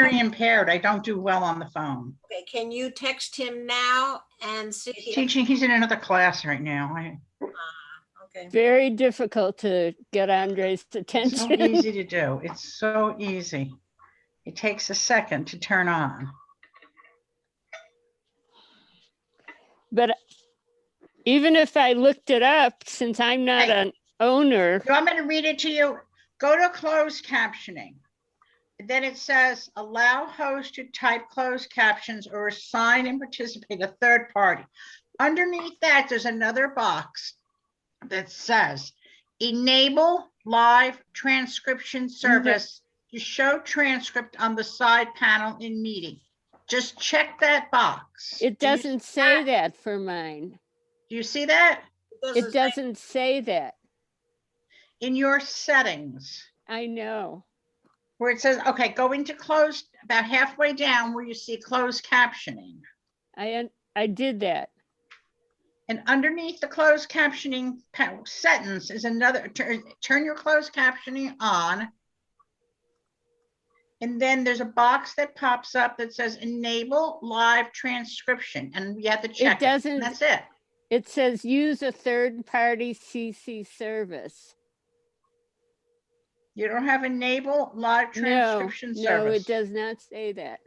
hearing impaired. I don't do well on the phone. Okay, can you text him now and see? He's teaching, he's in another class right now. Okay. Very difficult to get Andre's It's so attention. easy to do. It's so easy. It takes a second to turn on. But even if I looked it up, since I'm not Hey. an owner, You want me to read it to you? Go to closed captioning. Then it says, allow host to type closed captions or assign and participate a third party. Underneath that, there's another box that says, enable live transcription service to show transcript on the side panel in meeting. Just check that box. it doesn't say that for mine. Do you see that? It doesn't say that. In your settings, I know. where it says, okay, go into closed, about halfway down where you see closed captioning. I did that. And underneath the closed captioning sentence is another, turn your closed captioning on. And then there's a box that pops up that says enable live transcription. And you have to check It doesn't. And that's it. It says use a third-party CC service. You don't have enable live transcription service. No, it does not say that.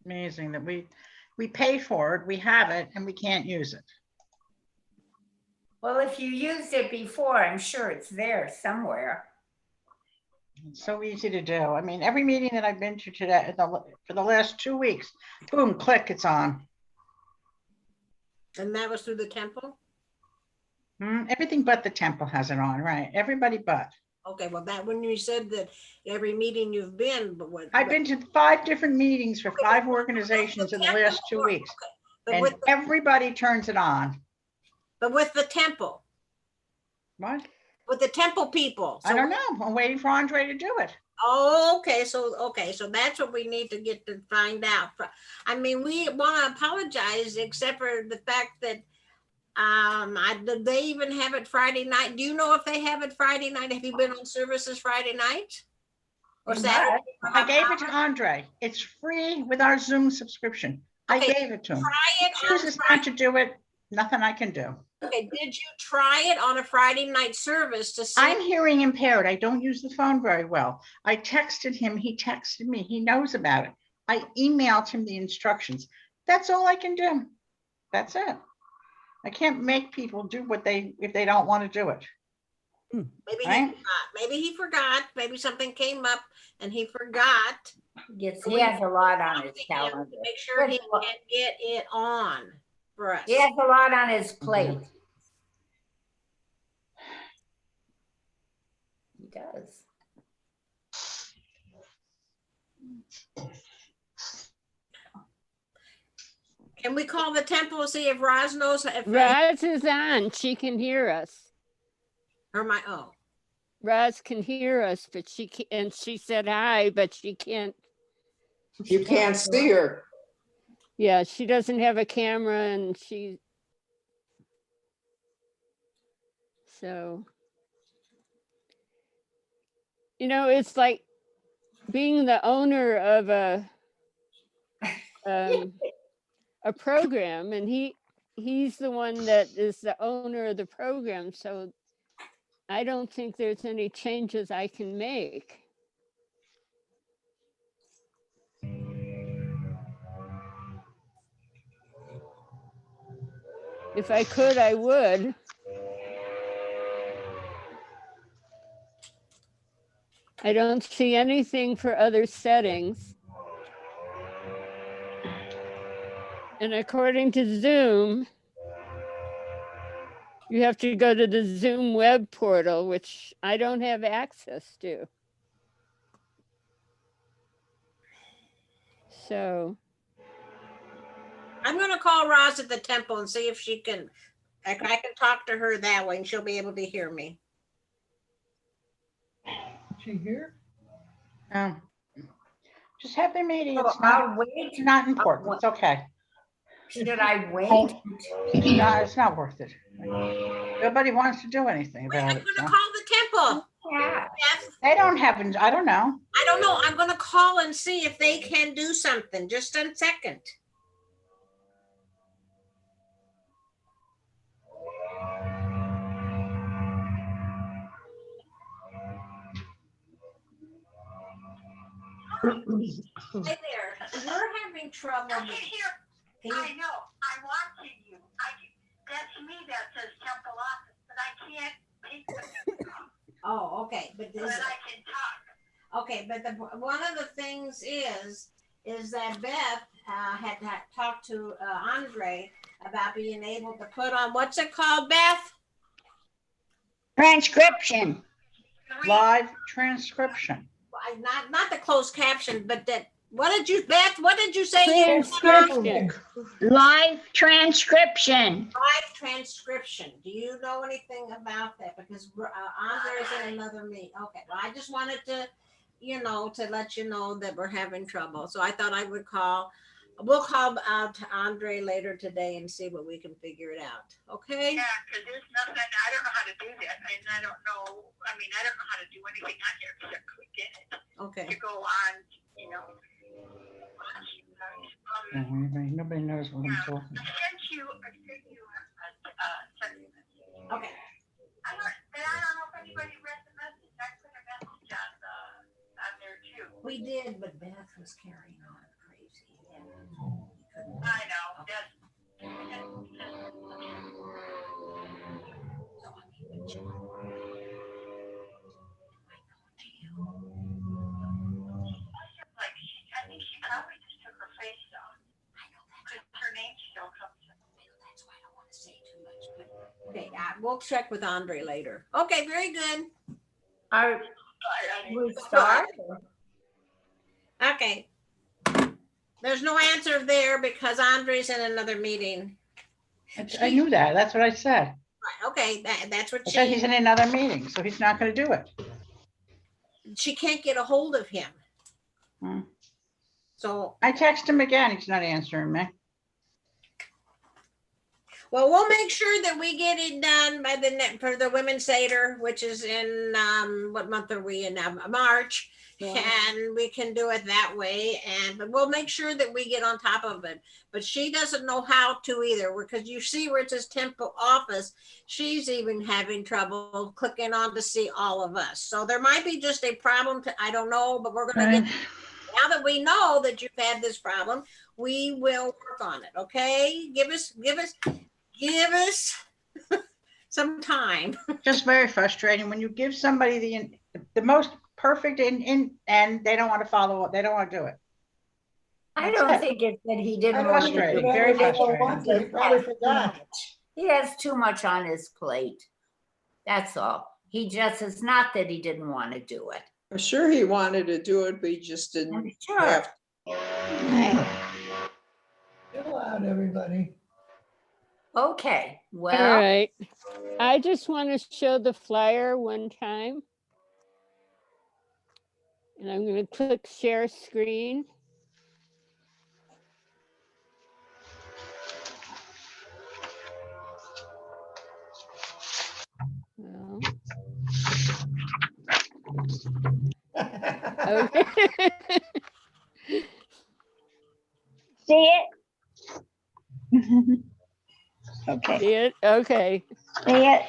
Amazing that we pay for it, we have it, and we can't use it. Well, if you used it before, I'm sure it's there somewhere. It's so easy to do. I mean, every meeting that I've been to today, for the last 2 weeks, boom, click, it's on. And that was through the temple? Everything but the temple has it on, right? Everybody but. Okay, well, that when you said that every meeting you've been, but what? I've been to 5 different meetings for 5 organizations in the last 2 weeks. Okay. And everybody turns it on. But with the temple, What? with the temple people. I don't know. I'm waiting for Andre to do it. Oh, okay, so that's what we need to get to find out. I mean, we want to apologize, except for the fact that did they even have it Friday night? Do you know if they have it Friday night? Have you been on services Friday night or Saturday? I gave it to Andre. It's free with our Zoom subscription. Okay, I gave it to him. Try it. He chooses not to do it. Nothing I can do. Okay, did you try it on a Friday night service to see? I'm hearing impaired. I don't use the phone very well. I texted him. He texted me. He knows about it. I emailed him the instructions. That's all I can do. That's it. I can't make people do what if they don't want to do it. Maybe Right? he forgot. Maybe he forgot. Maybe something came up and he forgot. Yes, he has a lot on his To calendar. make sure he can get it on for us. He has a lot on his plate. He does. Can we call the temple and see if Roz knows if Roz is on. She can hear us. Roz can hear us, but she can't, and she said hi, but she can't. You can't see her. Yeah, she doesn't have a camera and so, you know, it's like being the owner of a program, and he's the one that is the owner of the program. So I don't think there's any changes I can make. If I could, I would. I don't see anything for other settings. And according to Zoom, you have to go to the Zoom web portal, which I don't have access to. So I'm going to call Roz at the temple and see if she can, I can talk to her that way and she'll be able to hear me. She here? Just have their meeting. So It's not, I'll wait. it's not important. It's okay. Should I wait? It's not worth it. Nobody wants to do anything Wait, I'm about it. gonna So. call the temple. Yeah. Beth, They don't have, I don't know. I don't know. I'm gonna call and see if they can do something. Just a second. Hey there, we're having trouble. I can hear, Can you- I know, I'm watching you. That's me that says temple office, but I can't pick the, Oh, okay, but but this, I can talk. okay, but one of the things is that Beth had talked to Andre about being able to put on, what's it called, Beth? Transcription. Live transcription. Not the closed caption, but that, what did you, Beth, what did you say? you put on? Transcription. Live transcription. Live transcription. Do you know anything about that? Because Andre's in another meeting. Okay, well, I just wanted to, to let you know that we're having trouble. So I thought I would call. We'll call out to Andre later today and see what we can figure it out. Okay? Yeah, because there's nothing, I don't know how to do that, and I don't know, I don't know how to do anything on here except click in it Okay. to go on, Nobody knows what I'm talking. I sent you a text. Okay. I don't know if anybody read the message. I put a message on there too. We did, but Beth was carrying on crazy. I know, that's. Like, I think she probably just took her face off. I know that. Her name still comes up. That's why I don't want to say too much. But, okay, we'll check with Andre later. Okay, very good. We start? Okay. There's no answer there because Andre's in another meeting. I knew that. That's what I said. Right, okay, that's what I said he's she, in another meeting, so he's not going to do it. she can't get a hold of him. Hmm. So, I text him again. He's not answering me. well, we'll make sure that we get it done by for the Women's Seder, which is in, what month are we in now? March. And we can do it that way, but we'll make sure that we get on top of it. But she doesn't know how to either, because you see where it says temple office, she's even having trouble clicking on to see all of us. So there might be just a problem, I don't know, but we're gonna get, now that we know that you've had this problem, we will work on it, okay? Give us some time. Just very frustrating when you give somebody the most perfect and they don't want to follow up. They don't want to do it. I don't think it's that he didn't want to do Frustrating, it. very I think frustrating. He probably forgot. He has too much on his plate. That's all. He just, it's not that he didn't want to do it. I'm sure he wanted to do it, but he just I'm didn't sure. have. Chill out, everybody. Okay, All well, right. I just want to show the flyer one time. And I'm going to click share screen. Well, okay. See it? Okay, See it? Okay. see it?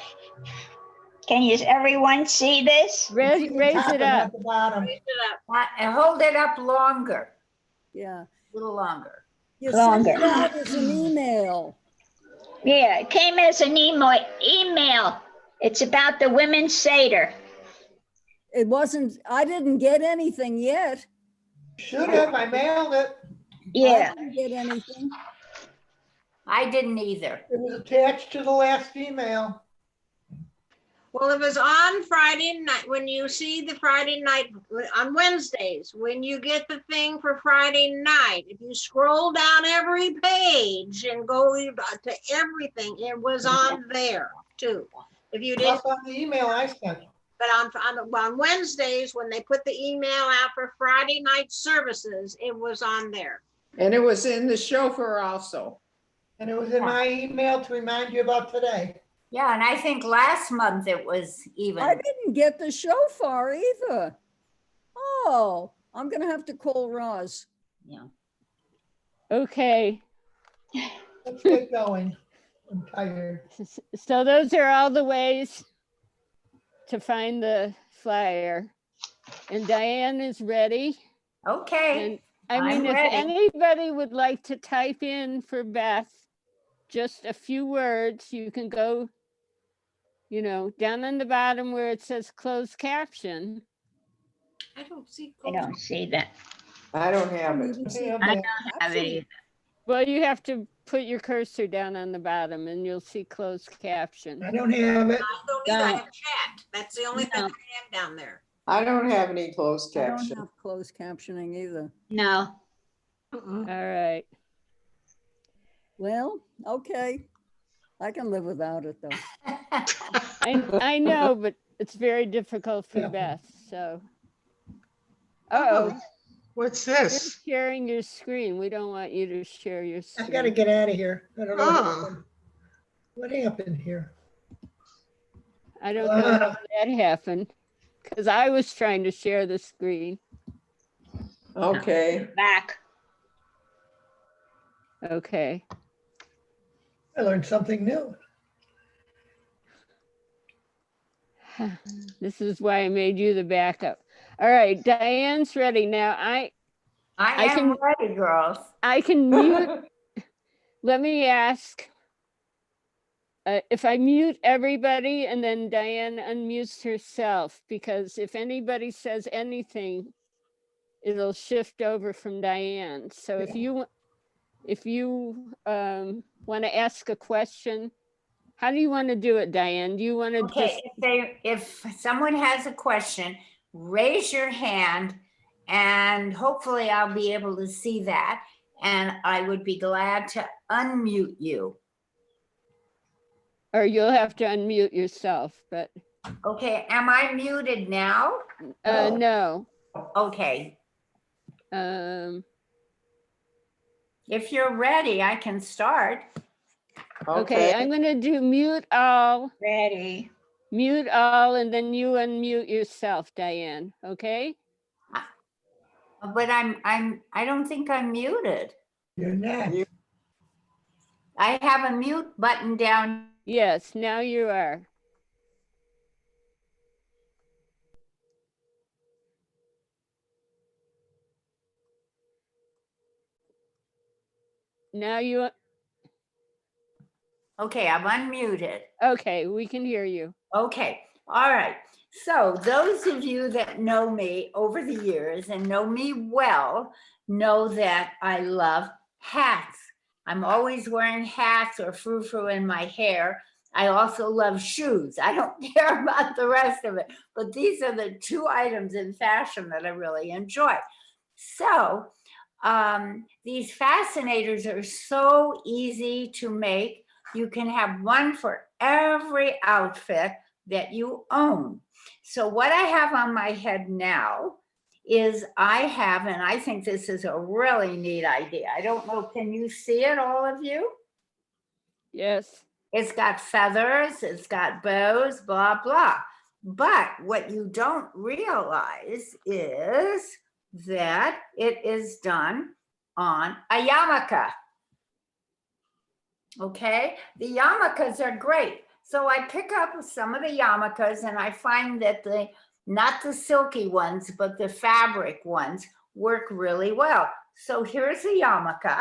Can everyone see this? Raise Top it and up. not the bottom. hold it up longer, Yeah. a little longer. You sent Longer. it out as an email. Yeah, it came as an email. It's about the Women's Seder. It wasn't, I didn't get anything yet. Should have, I mailed it. Yeah, I didn't get anything. I didn't either. It was attached to the last email. Well, it was on Friday night, when you see the Friday night, on Wednesdays, when you get the thing for Friday night, if you scroll down every page and go to everything, it was on there too. If you didn't, That's on the email I sent. But on Wednesdays, when they put the email out for Friday night services, it was on there. And it was in the chauffeur also. And it was in my email to remind you about today. Yeah, and I think last month it was I even. didn't get the shofar either. Oh, I'm gonna have to call Roz. Yeah. Okay, Let's get going. I'm tired. so those are all the ways to find the flyer. And Diane is ready. Okay, And I I'm mean, if ready. anybody would like to type in for Beth, just a few words, you can go, you know, down on the bottom where it says closed caption. I don't see. I don't see that. I don't have it. Even see Yeah, I but- don't have it either. Well, you have to put your cursor down on the bottom and you'll see closed caption. I don't have it. I don't either. I No. have chat. That's the only thing I No. have down there. I don't have any closed I don't caption. have closed captioning either. No. All right. Well, okay. I can live without it though. I know, but it's very difficult for Yeah. Beth, so. Uh-oh, What's you're this? sharing your screen. We don't want you to share your I screen. gotta get out of here. I don't know. Oh. What happened here? I don't know how that happened, because I was trying to share the screen. Okay. Back. Okay. I learned something new. This is why I made you the backup. All right, Diane's ready now. I I am can- ready, girls. I can mute. Let me ask. If I mute everybody and then Diane unmutes herself, because if anybody says anything, it'll shift over from Diane. So if you want to ask a question, how do you want to do it, Diane? Do you want to Okay, if someone has a question, raise your hand and hopefully I'll be able to see that. And I would be glad to unmute you. or you'll have to unmute yourself, but Okay, am I muted now? no. Okay, if you're ready, I can start. Okay, I'm gonna do mute all, Ready. and then you unmute yourself, Diane, okay? But I don't think I'm muted. You're next. I have a mute button down. Yes, now you are. Now you, Okay, I'm unmuted. okay, we can hear you. Okay, all right. So those of you that know me over the years and know me well know that I love hats. I'm always wearing hats or frou-frou in my hair. I also love shoes. I don't care about the rest of it, but these are the two items in fashion that I really enjoy. So these fascinators are so easy to make. You can have one for every outfit that you own. So what I have on my head now is I have, and I think this is a really neat idea. I don't know, can you see it, all of you? Yes. It's got feathers, it's got bows, blah, blah. But what you don't realize is that it is done on a yarmulke. Okay, the yarmulkes are great. So I pick up some of the yarmulkes and I find that not the silky ones, but the fabric ones work really well. So here's the yarmulke.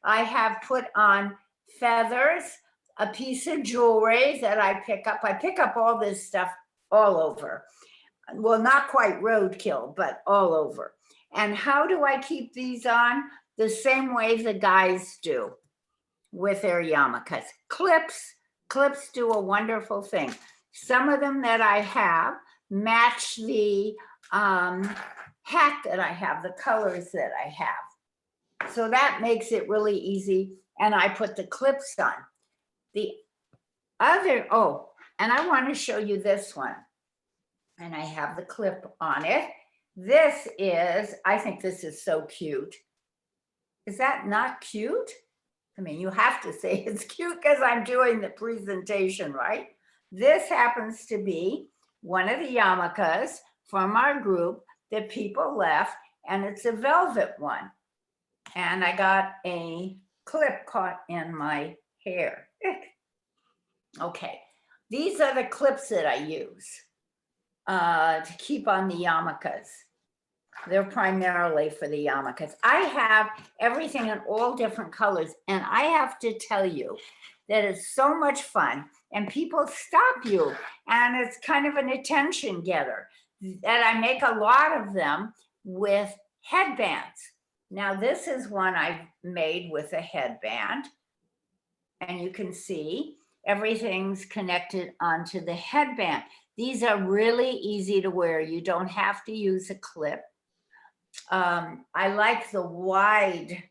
I have put on feathers, a piece of jewelry that I pick up. I pick up all this stuff all over. Well, not quite roadkill, but all over. And how do I keep these on? The same way the guys do with their yarmulkes. Clips do a wonderful thing. Some of them that I have match the hat that I have, the colors that I have. So that makes it really easy. And I put the clips on. The other, oh, and I want to show you this one. And I have the clip on it. This is, I think this is so cute. Is that not cute? I mean, you have to say it's cute because I'm doing the presentation, right? This happens to be one of the yarmulkes from our group that people left, and it's a velvet one. And I got a clip caught in my hair. Okay, these are the clips that I use to keep on the yarmulkes. They're primarily for the yarmulkes. I have everything in all different colors, and I have to tell you that it's so much fun, and people stop you, and it's kind of an attention getter. And I make a lot of them with headbands. Now, this is one I've made with a headband, and you can see everything's connected onto the headband. These are really easy to wear. You don't have to use a clip. I like the wide.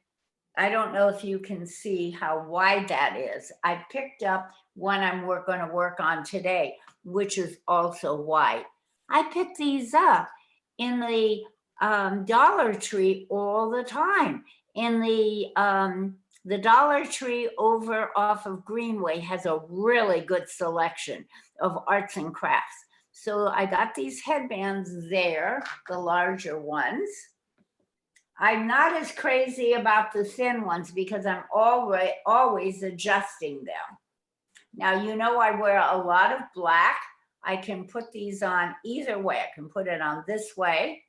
I don't know if you can see how wide that is. I picked up one I'm going to work on today, which is also wide. I pick these up in the Dollar Tree all the time. In the Dollar Tree over off of Greenway has a really good selection of arts and crafts. So I got these headbands there, the larger ones. I'm not as crazy about the thin ones because I'm always adjusting them. Now, you know, I wear a lot of black. I can put these on either way. I can put it on this way,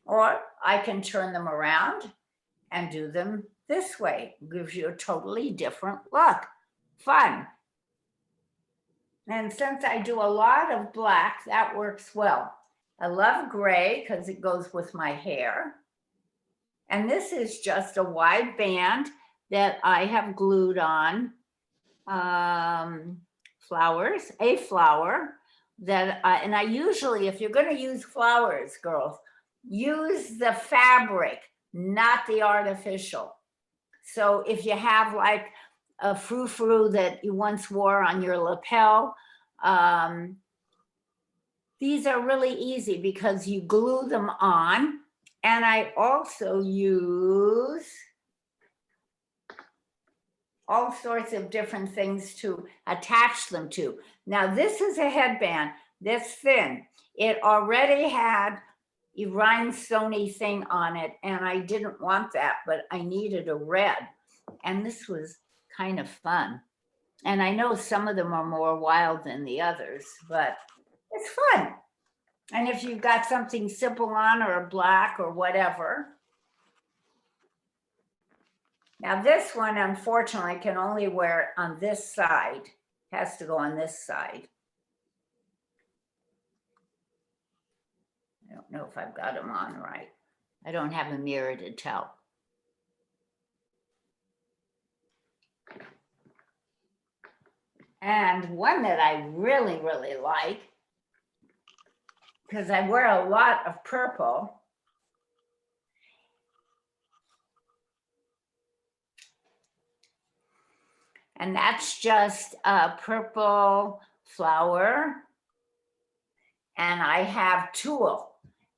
or I can turn them around and do them this way. It gives you a totally different look. Fun. And since I do a lot of black, that works well. I love gray because it goes with my hair. And this is just a wide band that I have glued on flowers, a flower that, and I usually, if you're going to use flowers, girls, use the fabric, not the artificial. So if you have like a frou-frou that you once wore on your lapel, these are really easy because you glue them on. And I also use all sorts of different things to attach them to. Now, this is a headband that's thin. It already had a rhinestone-y thing on it, and I didn't want that, but I needed a red. And this was kind of fun. And I know some of them are more wild than the others, but it's fun. And if you've got something simple on or a black or whatever. Now this one, unfortunately, can only wear on this side. Has to go on this side. I don't know if I've got them on right. I don't have a mirror to tell. And one that I really, really like, because I wear a lot of purple. And that's just a purple flower. And I have tulle.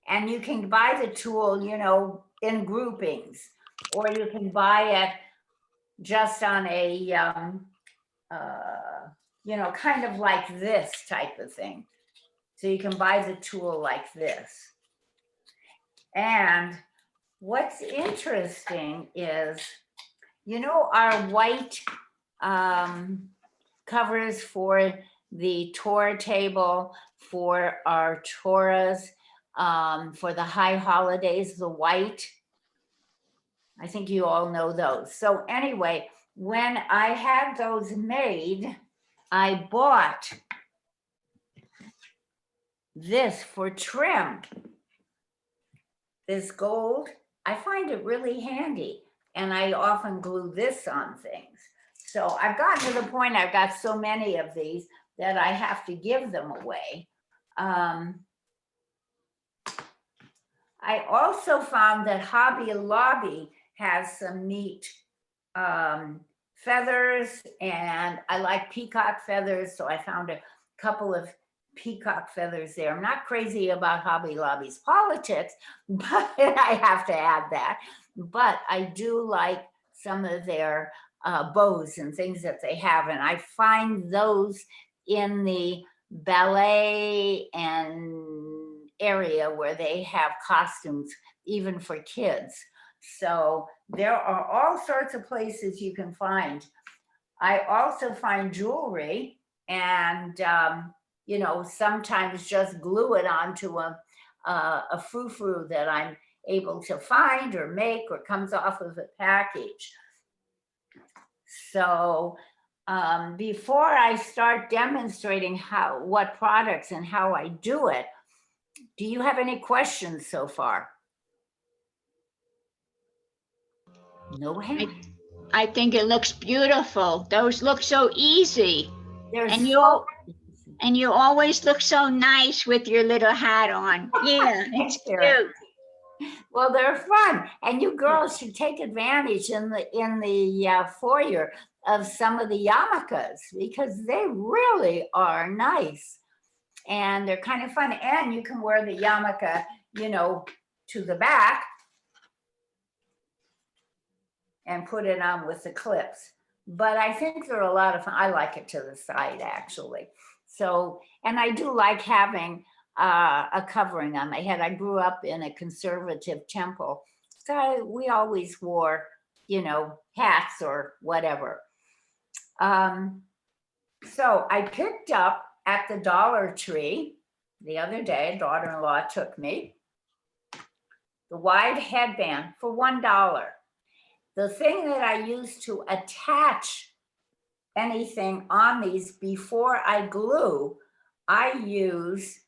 And you can buy the tulle, you know, in groupings, or you can buy it just on a, you know, kind of like this type of thing. So you can buy the tulle like this. And what's interesting is, you know, our white covers for the Torah table, for our Torahs, for the high holidays, the white. I think you all know those. So anyway, when I had those made, I bought this for trim. This gold, I find it really handy. And I often glue this on things. So I've gotten to the point, I've got so many of these that I have to give them away. I also found that Hobby Lobby has some neat feathers, and I like peacock feathers. So I found a couple of peacock feathers there. I'm not crazy about Hobby Lobby's politics, but I have to add that. But I do like some of their bows and things that they have. And I find those in the ballet and area where they have costumes, even for kids. So there are all sorts of places you can find. I also find jewelry and, you know, sometimes just glue it onto a frou-frou that I'm able to find or make or comes off of a package. So before I start demonstrating what products and how I do it, do you have any questions so far? No hands. I think it looks beautiful. Those look so easy. There's And so you always look so nice with your little hat on. Yeah, it's Karen. cute. Well, they're fun, and you girls should take advantage in the foyer of some of the yarmulkes because they really are nice, and they're kind of fun. And you can wear the yarmulke, you know, to the back and put it on with the clips. But I think they're a lot of fun. I like it to the side actually. So, and I do like having a covering on my head. I grew up in a conservative temple, so we always wore, you know, hats or whatever. So I picked up at the Dollar Tree the other day, a daughter-in-law took me, the wide headband for $1. The thing that I use to attach anything on these before I glue, I use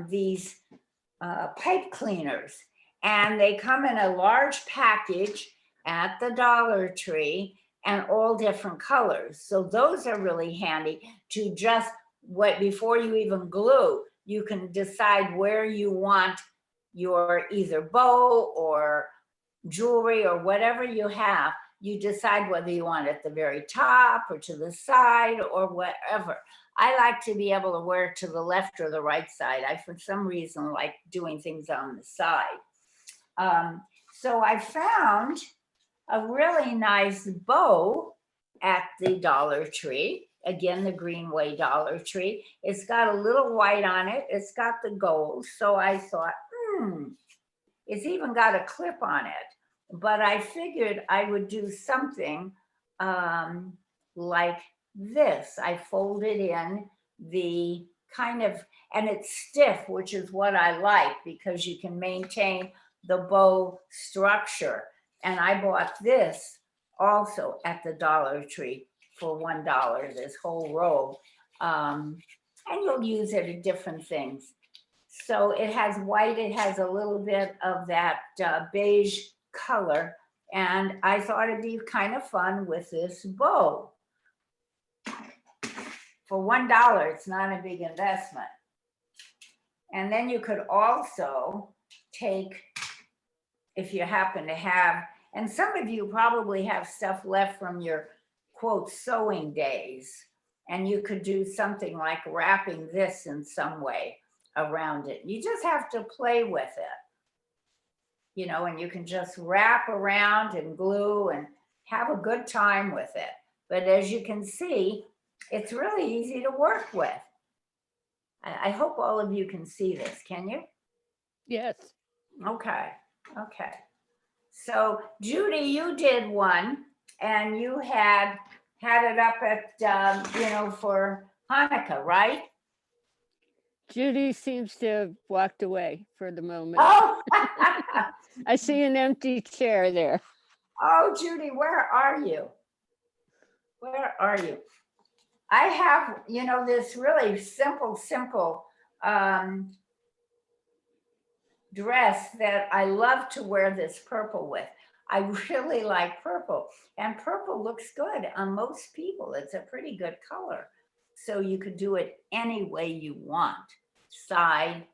these pipe cleaners, and they come in a large package at the Dollar Tree and all different colors. So those are really handy to just before you even glue, you can decide where you want your either bow or jewelry or whatever you have. You decide whether you want it at the very top or to the side or whatever. I like to be able to wear it to the left or the right side. I, for some reason, like doing things on the side. So I found a really nice bow at the Dollar Tree. Again, the Greenway Dollar Tree. It's got a little white on it. It's got the gold. So I thought, it's even got a clip on it. But I figured I would do something like this. I folded in the kind of, and it's stiff, which is what I like because you can maintain the bow structure. And I bought this also at the Dollar Tree for $1, this whole roll. And you'll use it in different things. So it has white, it has a little bit of that beige color. And I thought it'd be kind of fun with this bow. For $1, it's not a big investment. And then you could also take, if you happen to have, and some of you probably have stuff left from your quote sewing days, and you could do something like wrapping this in some way around it. You just have to play with it, you know, and you can just wrap around and glue and have a good time with it. But as you can see, it's really easy to work with. I hope all of you can see this. Can you? Yes. Okay. So Judy, you did one, and you had it up at, you know, for Hanukkah, right? Judy seems to have walked away for the moment. Oh, I see an empty chair there. oh, Judy, where are you? Where are you? I have, you know, this really simple dress that I love to wear this purple with. I really like purple, and purple looks good on most people. It's a pretty good color. So you could do it any way you want. Side,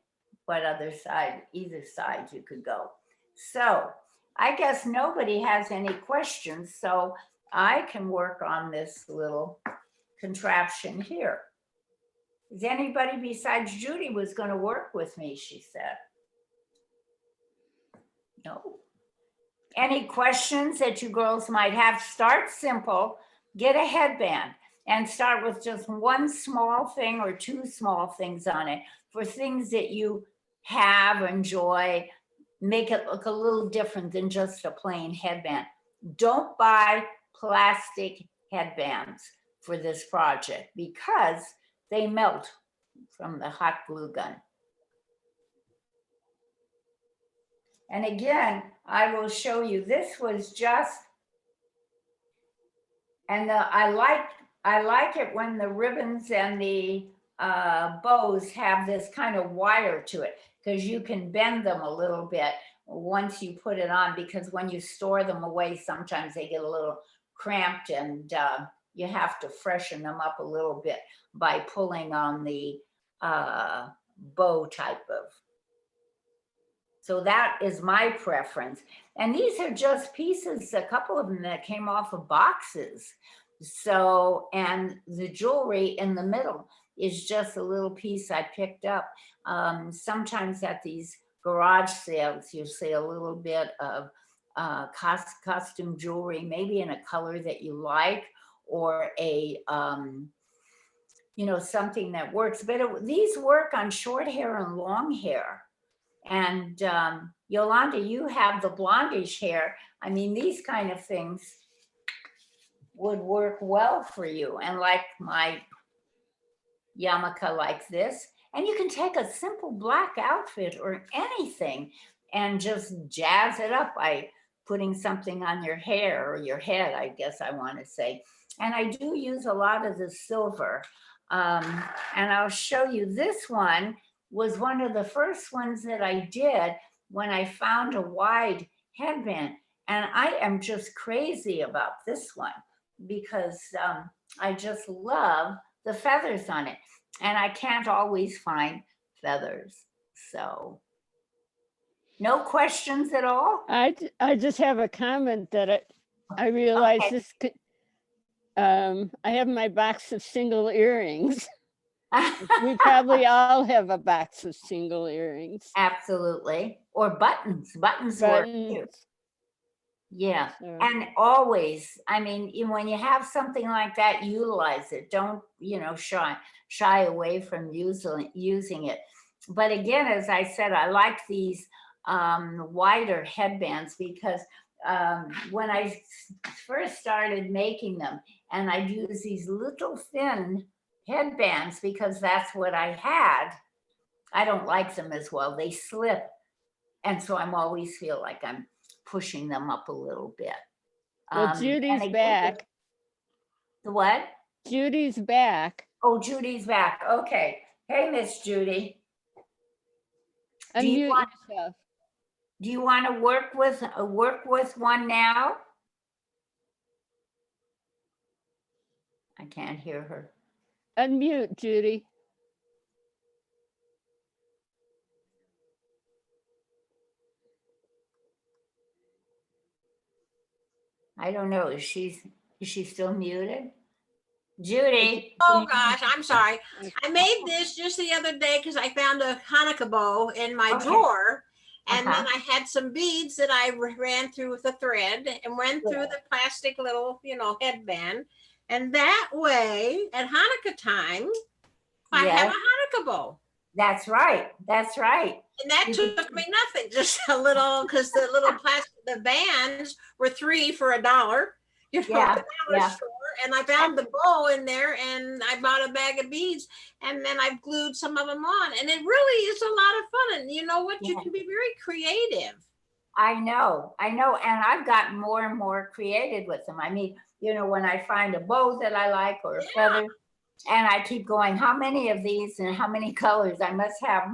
what other side, either side you could go. So I guess nobody has any questions, so I can work on this little contraption here. Is anybody besides Judy was going to work with me, she said. No. Any questions that you girls might have? Start simple, get a headband and start with just one small thing or two small things on it for things that you have, enjoy, make it look a little different than just a plain headband. Don't buy plastic headbands for this project because they melt from the hot glue gun. And again, I will show you, this was just, and I like it when the ribbons and the bows have this kind of wire to it, because you can bend them a little bit once you put it on, because when you store them away, sometimes they get a little cramped and you have to freshen them up a little bit by pulling on the bow type of. So that is my preference. And these are just pieces, a couple of them that came off of boxes. So, and the jewelry in the middle is just a little piece I picked up. Sometimes at these garage sales, you see a little bit of costume jewelry, maybe in a color that you like, or a, you know, something that works. But these work on short hair and long hair. And Yolanda, you have the blondish hair. I mean, these kind of things would work well for you. And like my yarmulke like this, and you can take a simple black outfit or anything and just jazz it up by putting something on your hair or your head, I guess I want to say. And I do use a lot of the silver. And I'll show you this one. Was one of the first ones that I did when I found a wide headband. And I am just crazy about this one because I just love the feathers on it. And I can't always find feathers. So no questions at all? I just have a comment that I realize Okay. this could, I have my box of single earrings. We probably all have a box of single earrings. Absolutely. Or buttons. Buttons work too. Buttons. Yeah. So, And always, I mean, when you have something like that, utilize it. Don't, you know, shy away from using it. But again, as I said, I like these wider headbands because when I first started making them, and I'd use these little thin headbands because that's what I had, I don't like them as well. They slip. And so I'm always feel like I'm pushing them up a little bit. well, And Judy's again, back. The what? Judy's back. Oh, Judy's back. Okay. Hey, Miss Judy. Do you Unmute yourself. Do you want to work with one now? I can't hear her. Unmute, Judy. I don't know. Is she still muted? Judy. Oh gosh, I'm sorry. I made this just the other day because I found a Hanukkah bow in my Okay. drawer. And Uh-huh. then I had some beads that I ran through with a thread and went through the plastic little, you know, headband. And that way, at Hanukkah time, I have Yes. a Hanukkah bow. That's right. That's right. And that took me nothing, just a little, because the little plastic, the bands were $3 for $1, you know, Yeah, at the dollar yeah. store. And I found the bow in there and I bought a bag of beads and then I've glued some of them on. And it really is a lot of fun. And you know what? You Yeah. can be very creative. I know. And I've gotten more and more creative with them. I mean, you know, when I find a bow that I like or a feather, and I keep going, how many of these and how many colors? I must have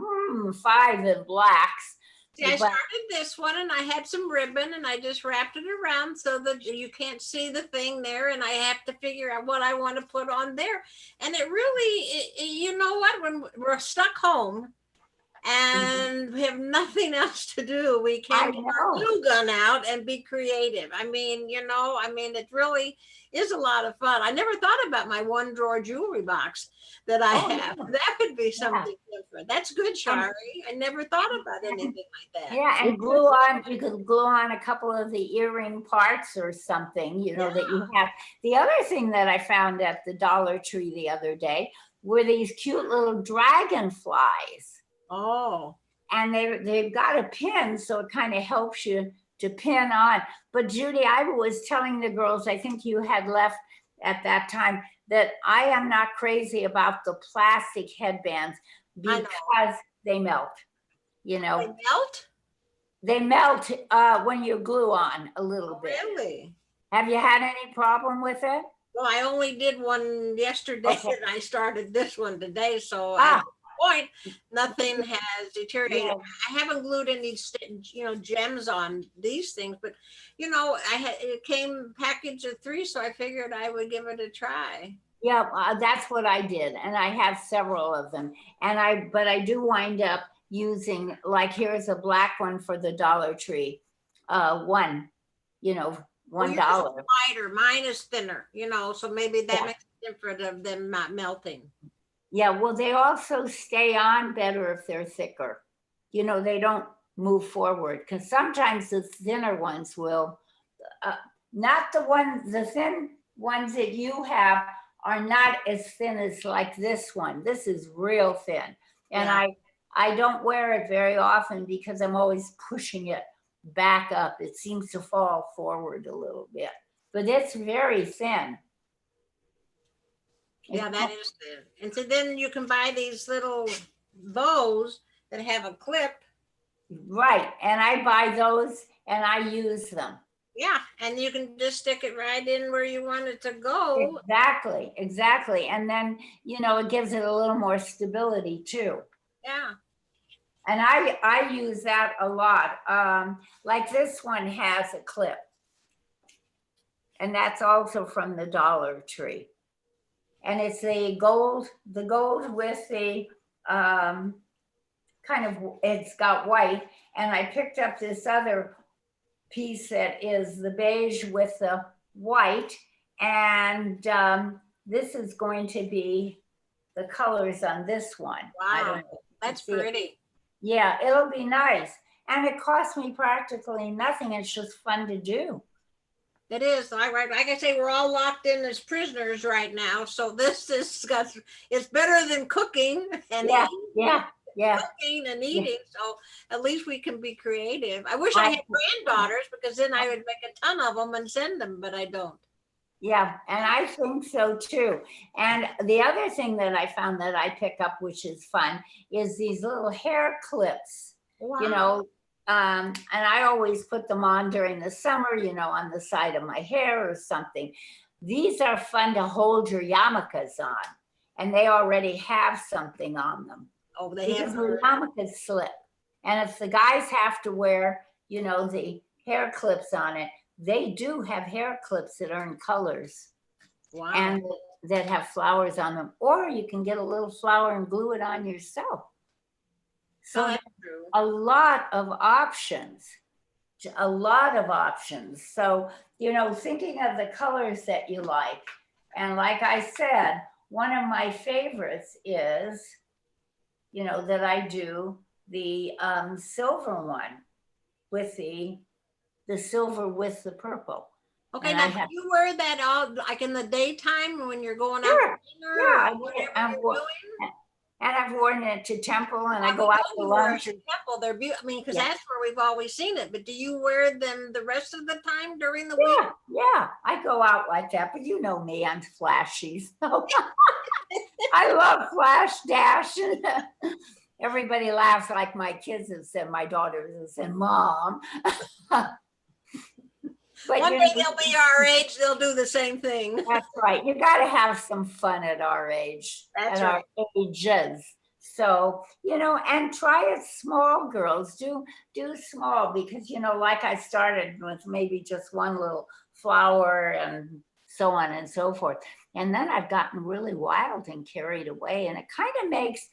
5 in blacks. See, I But- started this one and I had some ribbon and I just wrapped it around so that you can't see the thing there. And I have to figure out what I want to put on there. And it really, you know what, when we're stuck home, and we have nothing else to do. We I can get our know. glue gun out and be creative. It really is a lot of fun. I never thought about my one drawer jewelry box that I Oh, have. yeah. That would be something different. That's good, Shari. I never thought about anything like that. Yeah, and glue on, you could glue on a couple of the earring parts or something, that you have. The other thing that I found at the Dollar Tree the other day were these cute little dragonflies. Oh, And they've got a pin, so it kind of helps you to pin on. But Judy, I was telling the girls, I think you had left at that time, that I am not crazy about the plastic headbands I know. because they melt, they melt? They melt when you glue on a little bit. Really? Have you had any problem with it? Well, I only did one yesterday Okay. and I started this one today. So Ah. at this point, nothing has deteriorated. Yeah. I haven't glued any, gems on these things, but it came package of 3, so I figured I would give it a try. Yeah, that's what I did, and I have several of them. But I do wind up using, like, here's a black one for the Dollar Tree, $1. Well, yours is lighter, mine is thinner, so maybe that Yeah. makes a difference of them not melting. Yeah, well, they also stay on better if they're thicker. They don't move forward, because sometimes the thinner ones will, not the thin ones that you have are not as thin as like this one. This is real thin. And Yeah. I don't wear it very often because I'm always pushing it back up. It seems to fall forward a little bit, but it's very thin. Yeah, that is thin. And so then you can buy these little bows that have a clip. Right, and I buy those and I use them. Yeah, and you can just stick it right in where you want it to go. Exactly. And then, it gives it a little more stability too. Yeah. And I use that a lot. Like this one has a clip. And that's also from the Dollar Tree. And it's the gold with the it's got white. And I picked up this other piece that is the beige with the white, and this is going to be the colors on this one. Wow, that's pretty. Yeah, it'll be nice, and it costs me practically nothing. It's just fun to do. It is. Like I say, we're all locked in as prisoners right now, so it's better than cooking and cooking and eating. So at least we can be creative. I wish I had granddaughters, because then I would make a ton of them and send them, but I don't. Yeah, and I think so too. And the other thing that I found that I pick up, which is fun, is these little hair clips. Wow. And I always put them on during the summer, on the side of my hair or something. These are fun to hold your yarmulkes on, and they already have something on them. Oh, they have the yarmulkes slip. And if the guys have to wear, the hair clips on it, they do have hair clips that are in colors. Wow. And that have flowers on them. Or you can get a little flower and glue it on yourself. So that's true. A lot of options. So, thinking of the colors that you like. And like I said, one of my favorites is, that I do the silver one with the silver with the purple. Okay, now do you wear that all like in the daytime when you're going out Sure. to dinner? Yeah, or whatever I'm you're wa- doing? and I've worn it to temple, and I Yeah, go we out know to you wear it lunch. to temple. They're beautiful. Because Yeah. that's where we've always seen it. But do you wear them the rest of the time during the week? Yeah, I go out like that, but you know me, I'm flashy. So I love flash dash. Everybody laughs, like my kids have said, my daughters have said, Mom. But One day they'll be our age, they'll do the same thing. That's right. You got to have some fun at our age. That's at right. Our ages. So, and try it small, girls. Do small, because, like I started with maybe just one little flower and so on and so forth. And then I've gotten really wild and carried away. And it kind of makes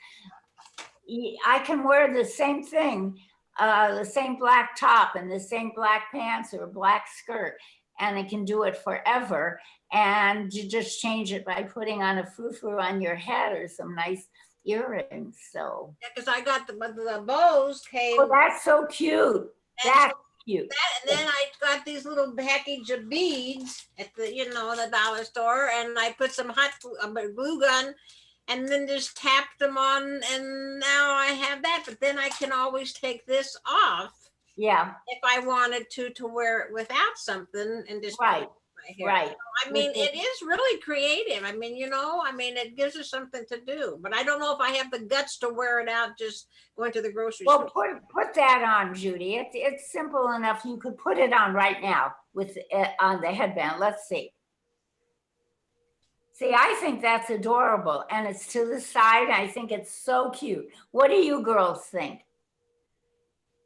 I can wear the same thing, the same black top and the same black pants or black skirt, and I can do it forever. And you just change it by putting on a frou-frou on your head or some nice earrings. So, Yeah, because I got the bows came. oh, that's so cute. And That's cute. and then I got these little package of beads at the, the dollar store, and I put some hot glue gun and then just tapped them on, and now I have that. But then I can always take this off Yeah, if I wanted to wear it without something and just put it right, in my hair. right. I mean, With the- it is really creative. I mean, it gives us something to do, but I don't know if I have the guts to wear it out just going to the grocery Well, store. put that on, Judy. It's simple enough. You could put it on right now with on the headband. Let's see. See, I think that's adorable, and it's to the side. I think it's so cute. What do you girls think?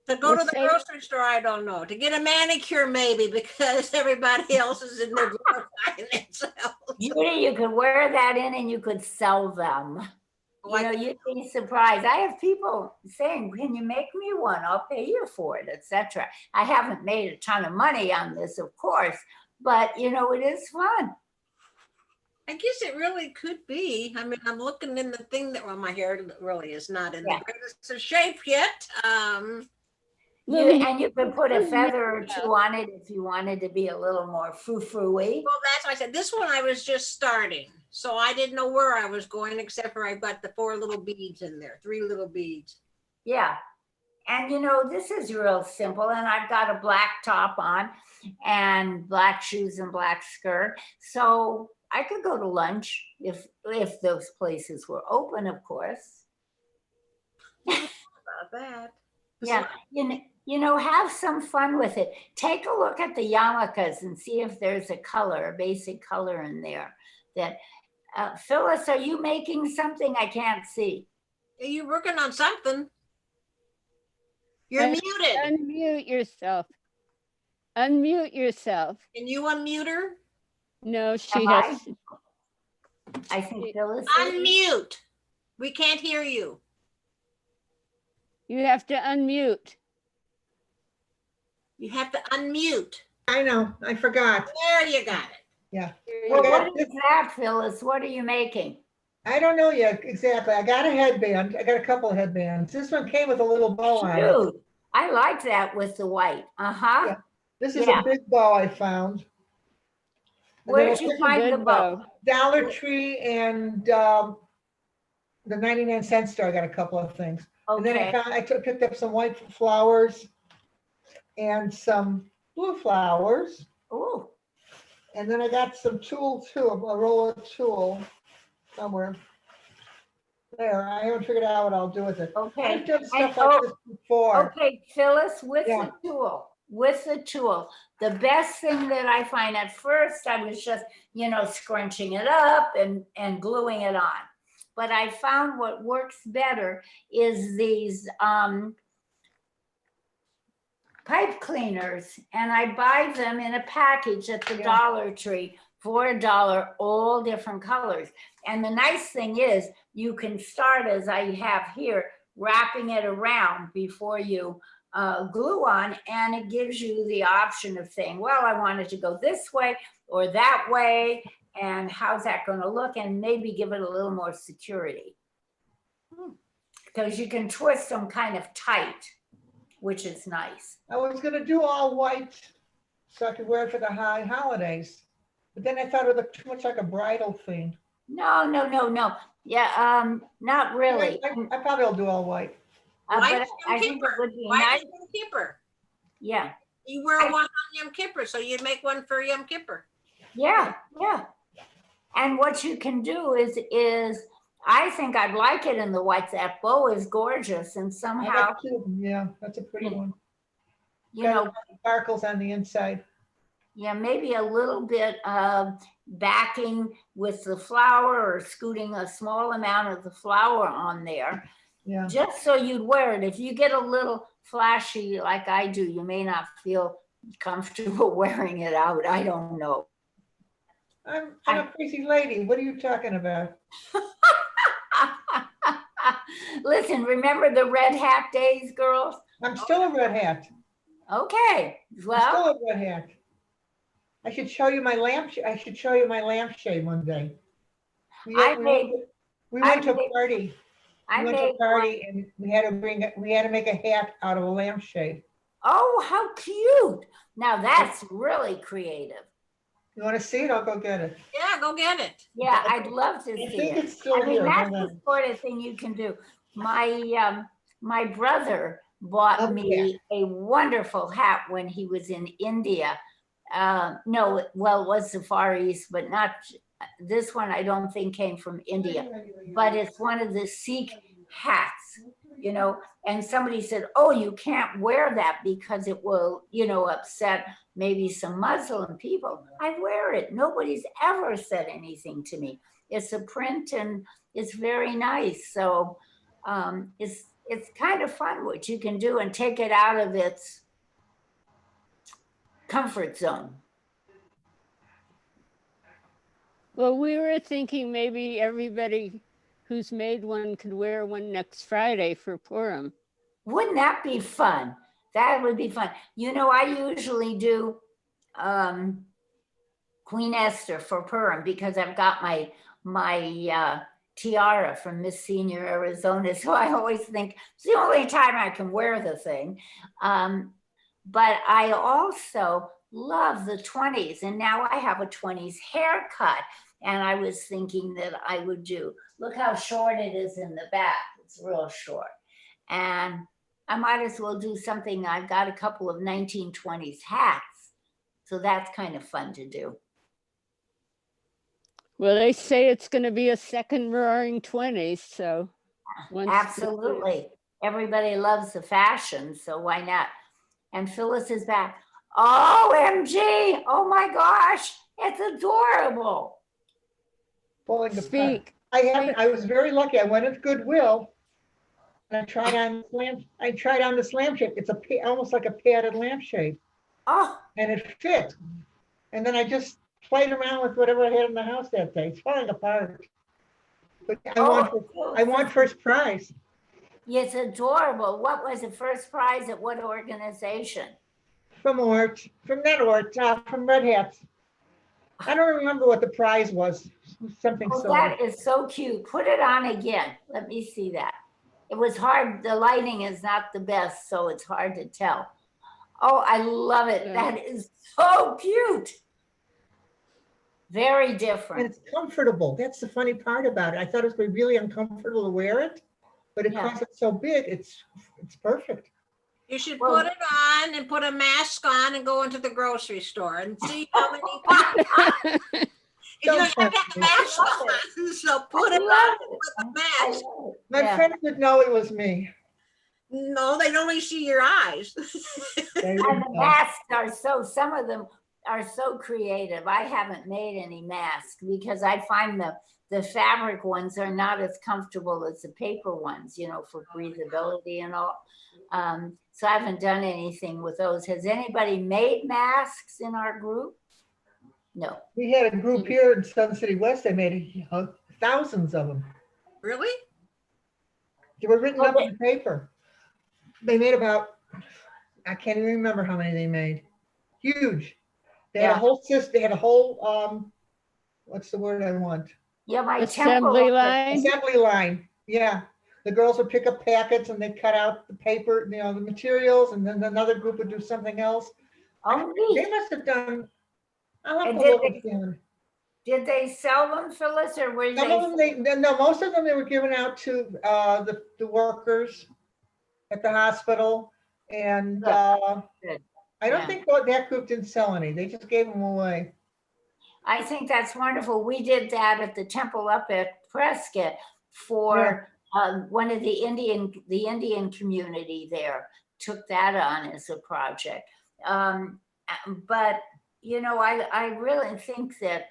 To go to Let's the say- grocery store, I don't know. To get a manicure, maybe, because everybody else is in there glorifying themselves. Judy, you could wear that in and you could sell them. You'd be surprised. I have people saying, can you make me one? I'll pay you for it, etc. I haven't made a ton of money on this, of course, but it is fun. I guess it really could be. I mean, I'm looking in the thing that, well, my hair really is not in Yeah. the greatest of shape yet. And you could put a feather or two on it if you wanted to be a little more frou-frou-y. Well, that's why I said this one I was just starting. So I didn't know where I was going, except for I got the 4 little beads in there, 3 little beads. Yeah. And this is real simple. And I've got a black top on and black shoes and black skirt. So I could go to lunch if those places were open, of course. About that. Yeah. Have some fun with it. Take a look at the yarmulkes and see if there's a basic color in there that Phyllis, are you making something I can't see? Are you working on something? You're muted. Unmute yourself. Unmute yourself. Can you unmute her? No, she Have has. I think Phyllis. Unmute. We can't hear you. You have to unmute. You have to unmute. I know, I forgot. There you got it. Yeah. Well, Okay. what is that, Phyllis? What are you making? I don't know yet exactly. I got a headband. I got a couple of headbands. This one came with a little bow on it. Cute. I like that with the white. Uh-huh. Yeah. This is Yeah. a big bow I found. And then Where'd I you took a find the Good bow? bow. Dollar Tree and the 99-cent store. I got a couple of things. And then Okay. picked up some white flowers and some blue flowers. Oh, And then I got some tulle too, a roll of tulle somewhere. There, I haven't figured out what I'll do with it. okay. I've done And- stuff like this before. Okay, Phyllis, with Yeah. the tool, the best thing that I find, at first I was just, scrunching it up and gluing it on. But I found what works better is these pipe cleaners, and I buy them in a package at the Yeah. Dollar Tree for $1, all different colors. And the nice thing is you can start, as I have here, wrapping it around before you glue on, and it gives you the option of saying, well, I want it to go this way or that way, and how's that going to look, and maybe give it a little more security. Because you can twist them kind of tight, which is nice. I was gonna do all white so I could wear it for the high holidays. But then I thought it looked too much like a bridal thing. No. Yeah, not really. I probably will do all white. White But Yom I think it Kippur. would be Why nice. Yom Kippur? Yeah, You wear one on Yom Kippur, so you'd make one for Yom Kippur. yeah. And what you can do is I think I'd like it in the white. That bow is gorgeous, and I somehow, got 2 of them, yeah, that's a pretty Yeah. one. you know, Sparkles on the inside. yeah, maybe a little bit of backing with the flower or scooting a small amount of the flower on there, Yeah, just so you'd wear it. If you get a little flashy like I do, you may not feel comfortable wearing it out. I don't know. I'm a crazy lady. What are you talking about? Listen, remember the red hat days, girls? I'm still a red hat. Okay, I'm well, still a red hat. I should show you my I should show you my lampshade one day. We I we made- we I went to a made- party. I We went to made a party and we had to make a hat out of a lampshade. Oh, how cute. Now that's really creative. You want to see it? I'll go get it. Yeah, go get it. Yeah, I'd love to I see think it. it's still I mean, here. that's Hold the on. sort of thing you can do. My brother bought Oh, me a wonderful hat when he was in India. No, well, it was the Far East, but not this one. I don't think came from India, but it's one of the Sikh hats, you know. And somebody said, "Oh, you can't wear that because it will, you know, upset maybe some Muslim people." I wear it. Nobody's ever said anything to me. It's a print and it's very nice. So it's kind of fun what you can do and take it out of its comfort zone. Well, we were thinking maybe everybody who's made one could wear one next Friday for Purim. Wouldn't that be fun? That would be fun. You know, I usually do Queen Esther for Purim because I've got my tiara from Miss Senior Arizona. So I always think it's the only time I can wear the thing. But I also love the 20s. And now I have a 20s haircut. And I was thinking that I would do, look how short it is in the back. It's real short. And I might as well do something. I've got a couple of 1920s hats. So that's kind of fun to do. Well, they say it's going to be a second roaring 20s. So Absolutely. Everybody loves the fashion. So why not? And Phyllis is back. OMG. Oh my gosh. It's adorable. Falling apart. Speak. I was very lucky. I went to Goodwill and I tried on this lampshade. It's almost like a padded lampshade. Oh, And it fit. And then I just played around with whatever I had in the house that day. It's falling apart. But I won first prize it's adorable. What was the first prize at what organization? from Red Hats. I don't remember what the prize was. Something Oh, silly. that is so cute. Put it on again. Let me see that. It was hard. The lighting is not the best, so it's hard to tell. Oh, I love it. Yeah. That is so cute. Very And different. it's comfortable. That's the funny part about it. I thought it was going to be really uncomfortable to wear it, but Yeah. because it's so big, it's perfect. You should Well- put it on and put a mask on and go into the grocery store and see how many. You don't have to have the mask on, so put I it love on it. with the I mask. love it. My Yeah. friends would know it was me. No, they only see your eyes. There you And the go. masks are some of them are so creative. I haven't made any masks because I find the fabric ones are not as comfortable as the paper ones, you know, for breathability and all. So I haven't done anything with those. Has anybody made masks in our group? No. We had a group here in Sun City West. They made thousands of them. Really? They were written up on paper. They made about, I can't even remember how many they made. Huge. They had a Yeah. whole system. They had a whole, what's the word I want? Yeah, my Assembly temple. line. Assembly line. Yeah. The girls would pick up packets and they'd cut out the paper, you know, the materials, and then another group would do something else. Oh, They neat. must have done, I'll have And to did look they- again. Did they sell them, Phyllis, or were Some of they? them, no, most of them they were given out to the workers at the hospital. And Good. I don't Yeah. think that group didn't sell any. They just gave them away. I think that's wonderful. We did that at the temple up at Prescott for one of the Indian community there took that on as a project. But you know, I really think that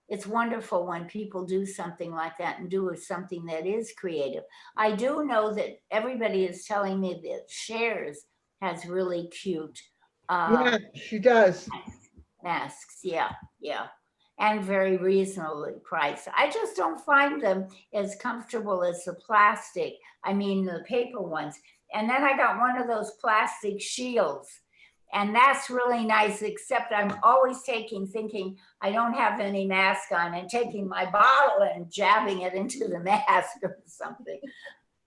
it's wonderful when people do something like that and do something that is creative. I do know that everybody is telling me that Shares has really cute Yeah, she does. masks. Yeah, yeah. and very reasonably priced. I just don't find them as comfortable as the plastic, I mean, the paper ones. And then I got one of those plastic shields. And that's really nice, except I'm always thinking I don't have any mask on and taking my bottle and jabbing it into the mask or something.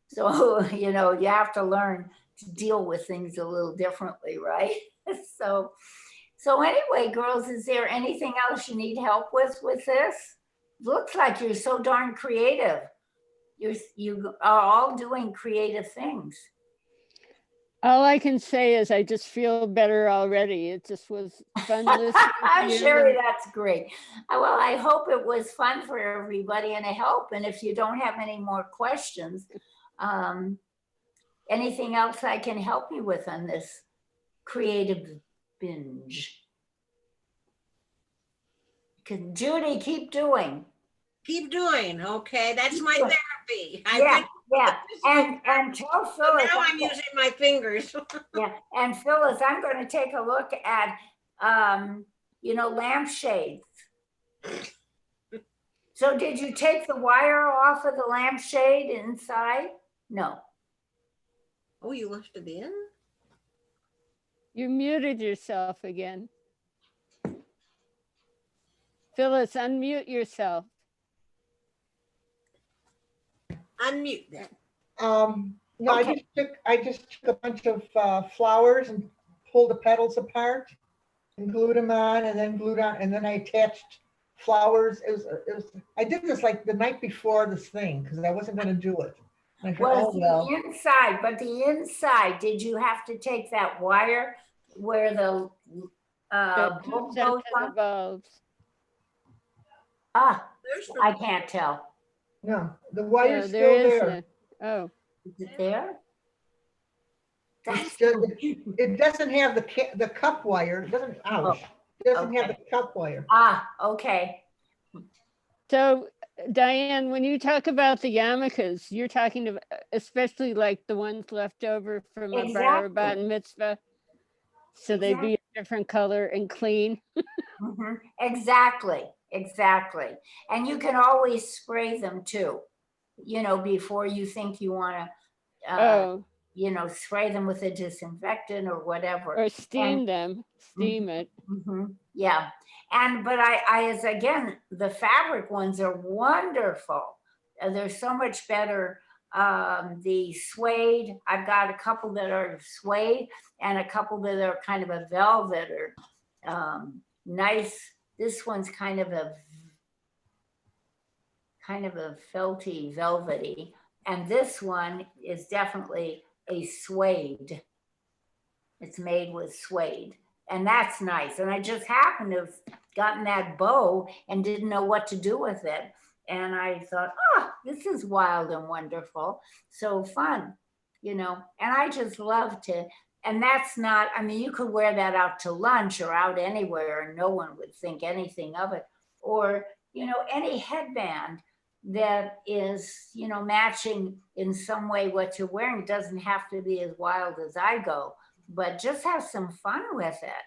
So, you have to learn to deal with things a little differently, right? So anyway, girls, is there anything else you need help with this? Looks like you're so darn creative. You are all doing creative things. All I can say is I just feel better already. It just was fun listening to I'm you. sure that's great. Well, I hope it was fun for everybody and a help. And if you don't have any more questions, anything else I can help you with on this creative binge? Judy, keep doing. Keep doing. Okay, that's my therapy. Yeah. And tell So Phyllis. now I'm using my fingers. Yeah, and Phyllis, I'm going to take a look at, lampshades. So did you take the wire off of the lampshade inside? No. Oh, you left it in? You muted yourself again. Phyllis, unmute yourself. Unmute that. No, Okay. I just took a bunch of flowers and pulled the petals apart and glued them on, and then glued on, and then I attached flowers. I did this like the night before this thing because I wasn't going to do it. I said, Was the the inside, did you have to take that wire where the The bulb tubes goes and the on? bulbs. Ah, There's the- I can't tell. No, the No, wire's there still is there. no. Oh, Is it there? It's just, it doesn't have the cup wire. It doesn't, ouch. It doesn't have the Okay. cup wire. Okay. so Diane, when you talk about the yarmulkes, you're talking about especially like the ones left over from a bar Exactly. bat mitzvah, so they'd be a different color and clean. Mhm. Exactly. And you can always spray them too, before you think you want to, Oh, spray them with a disinfectant or whatever. or steam them, steam it. Yeah. But again, the fabric ones are wonderful. They're so much better. The suede, I've got a couple that are suede and a couple that are kind of a velvet or nice. This one's kind of a felty, velvety. And this one is definitely a suede. It's made with suede. And that's nice. And I just happened to have gotten that bow and didn't know what to do with it. And I thought, this is wild and wonderful. So fun, and I just love to, and that's not, you could wear that out to lunch or out anywhere and no one would think anything of it. Or, any headband that is, matching in some way what you're wearing. It doesn't have to be as wild as I go, but just have some fun with it.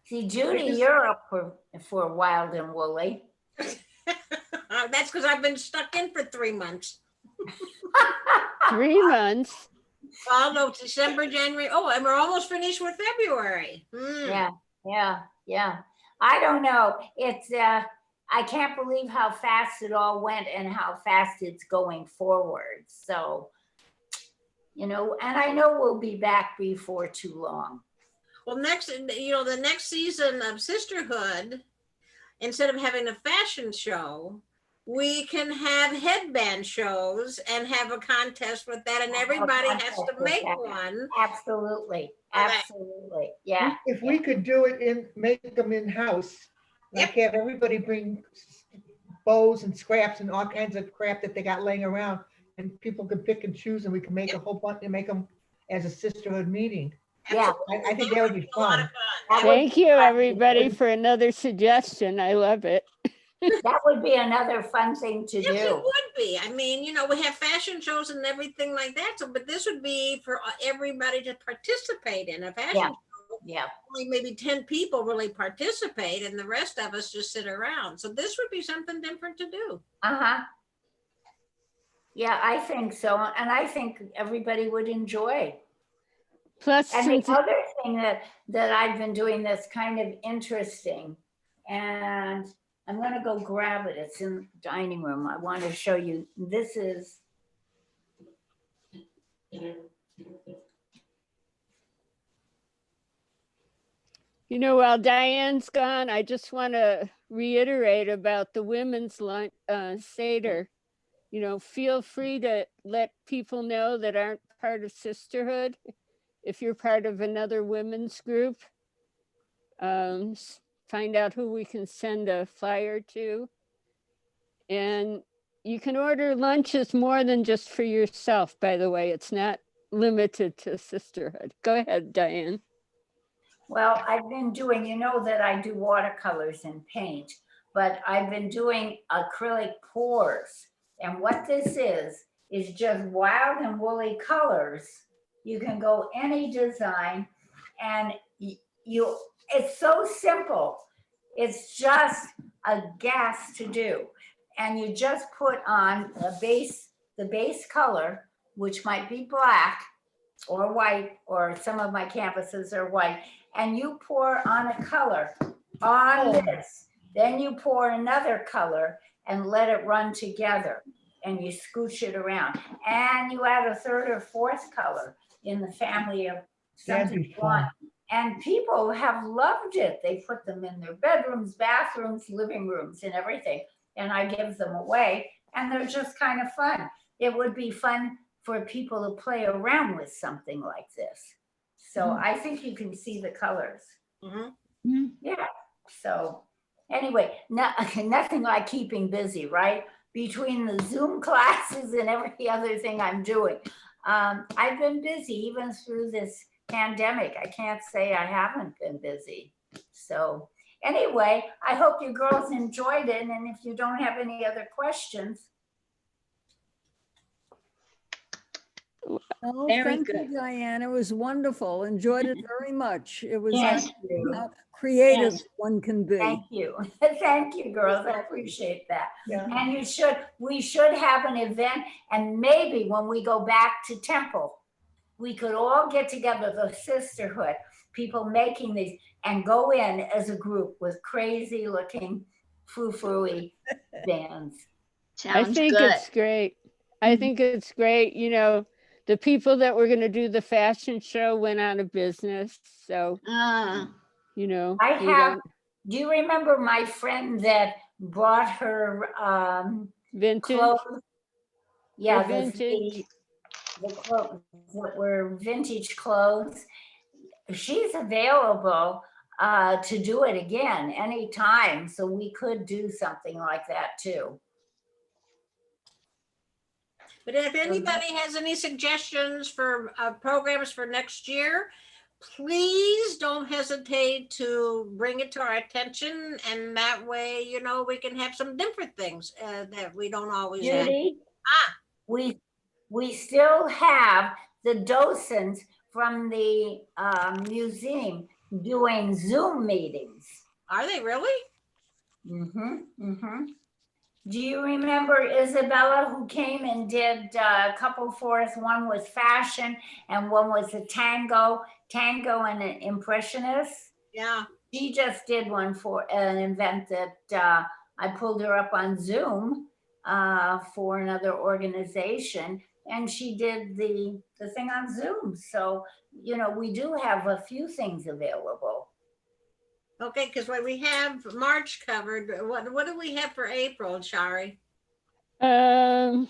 See, Judy, you're up for wild and woolly. That's because I've been stuck in for 3 months. 3 months. Well, no, December, January. Oh, and we're almost finished with February. Yeah. I don't know. It's I can't believe how fast it all went and how fast it's going forward. So, and I know we'll be back before too long. Well, the next season of Sisterhood, instead of having a fashion show, we can have headband shows and have a contest with that, and everybody has to make one. Absolutely. Yeah. If we could do it make them in-house, like have everybody bring bows and scraps and all kinds of crap that they got laying around, and people could pick and choose, and we can make a whole bunch and make them as a sisterhood meeting. Yeah. I think that would be fun. Thank you, everybody, for another suggestion. I love it. That would be another fun thing to do. Yes, it would be. We have fashion shows and everything like that. So, but this would be for everybody to participate in a fashion show. Yeah. only maybe 10 people really participate and the rest of us just sit around. So this would be something different to do. Uh-huh. Yeah, I think so. And I think everybody would enjoy. Plus, And the since other thing that I've been doing that's kind of interesting, and I'm gonna go grab it. It's in the dining room. I want to show you. This is, while Diane's gone, I just want to reiterate about the women's lunch, Seder. Feel free to let people know that aren't part of Sisterhood. If you're part of another women's group, find out who we can send a flyer to. And you can order lunches more than just for yourself, by the way. It's not limited to Sisterhood. Go ahead, Diane. well, I've been doing, you know that I do watercolors and paint, but I've been doing acrylic pours. And what this is just wild and woolly colors. You can go any design, and it's so simple. It's just a gas to do. And you just put on the base color, which might be black or white, or some of my canvases are white, and you pour on a color on this. Then you pour another color and let it run together, and you scooch it around. And you add a third or fourth color in the family of That'd something be you want. And people have loved it. They put them in their bedrooms, bathrooms, living rooms, and everything. And I give them away, and they're just kind of fun. It would be fun for people to play around with something like this. So I think you can see the colors. Yeah. So anyway, nothing like keeping busy, right? Between the Zoom classes and every other thing I'm doing. I've been busy even through this pandemic. I can't say I haven't been busy. So anyway, I hope you girls enjoyed it. And if you don't have any other questions. Oh, Very thank good. you, Diane. It was wonderful. Enjoyed it very much. It was Yes. how creative Yes. one can be. Thank you. Thank you, girls. I appreciate that. Yeah. And we should have an event, and maybe when we go back to Temple, we could all get together, the Sisterhood, people making these, and go in as a group with crazy looking frou-frou-y bands. I Sounds think good. it's great. I think it's great. The people that were going to do the fashion show went out of business. So, Ah, we Do don't you remember my friend that brought her vintage. clothes? Yeah, vintage. the clothes that were vintage clothes. She's available to do it again anytime. So we could do something like that too. But if anybody has any suggestions for programs for next year, please don't hesitate to bring it to our attention. And that way, we can have some different things that we don't always have. Judy, we still have the docents from the museum doing Zoom meetings. Are they really? Do you remember Isabella, who came and did a couple for us? One was fashion and one was a tango and an impressionist. Yeah. She just did one for an event that I pulled her up on Zoom for another organization, and she did the thing on Zoom. So, we do have a few things available. Okay, because when we have March covered, what do we have for April, Shari? I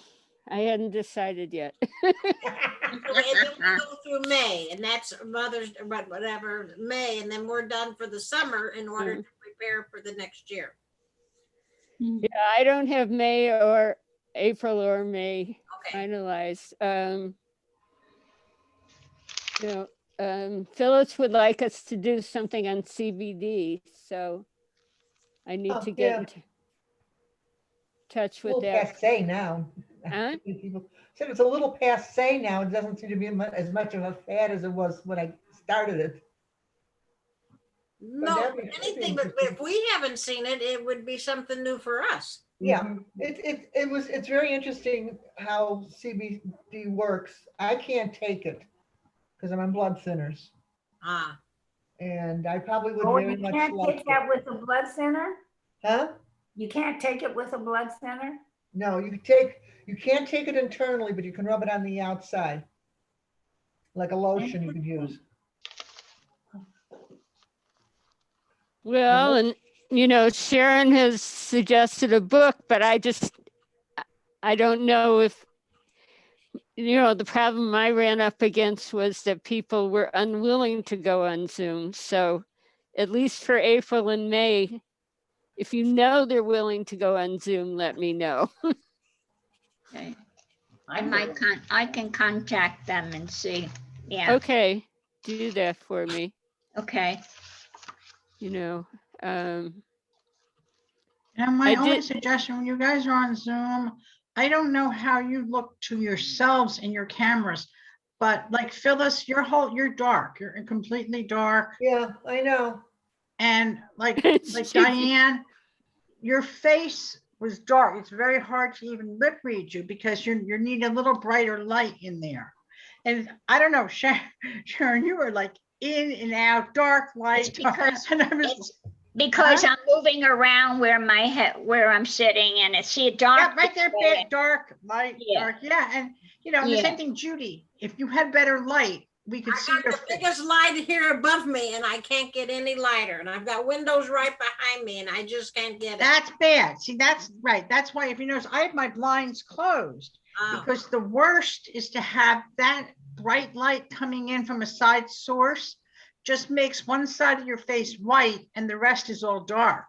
hadn't decided yet. And then we go through May, and that's Mother's, whatever, May, and then we're done for the summer in order to prepare for the next year. Yeah, I don't have May or April or May finalized. Phyllis would like us to do something on CBD, so I need to get into touch with that. Passe now. Huh? People said it's a little passe now. It doesn't seem to be as much of a fad as it was when I started it. No, that'd be anything, but interesting. if we haven't seen it, it would be something new for us. Yeah, it's very interesting how CBD works. I can't take it because I'm on blood thinners, Ah, and I probably would Oh, very you much can't like take it. that with a blood center? Huh? You can't take it with a blood center? No, you can't take it internally, but you can rub it on the outside. Like a lotion you could use. Well, and Sharon has suggested a book, but I don't know if, the problem I ran up against was that people were unwilling to go on Zoom. So at least for April and May, if you know they're willing to go on Zoom, let me know. Okay. I can contact them and see. Yeah, Okay, do that for me, okay. And my I only did- suggestion, when you guys are on Zoom, I don't know how you look to yourselves in your cameras, but like Phyllis, you're dark, you're completely dark. Yeah, I know. And like Diane, your face was dark. It's very hard to even lip read you because you need a little brighter light in there. And I don't know, Sharon, you were like in and out, dark light. It's because and I was, it's because Huh? I'm moving around where I'm sitting, and it's see a yeah, dark. right there, area. dark, light, Yeah. dark. Yeah. And and the Yeah. same thing, Judy, if you had better light, we could I see got your the face. biggest light here above me and I can't get any lighter. And I've got windows right behind me and I just can't get it. That's bad. See, that's right. That's why, if you notice, I have my blinds closed Oh, because the worst is to have that bright light coming in from a side source. Just makes one side of your face white and the rest is all dark.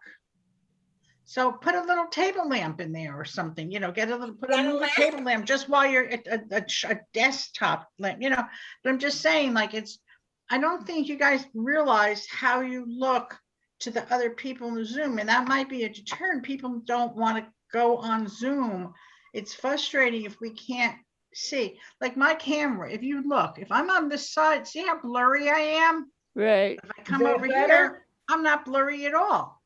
So put a little table lamp in there or something, get a little, put a Got a little lamp? table lamp just while you're at a desktop lamp, but I'm just saying, like, I don't think you guys realize how you look to the other people in the Zoom, and that might be a deterrent. People don't want to go on Zoom. It's frustrating if we can't see. Like my camera, if you look, if I'm on this side, see how blurry I am? right. If I come that over better? here, I'm not blurry at all.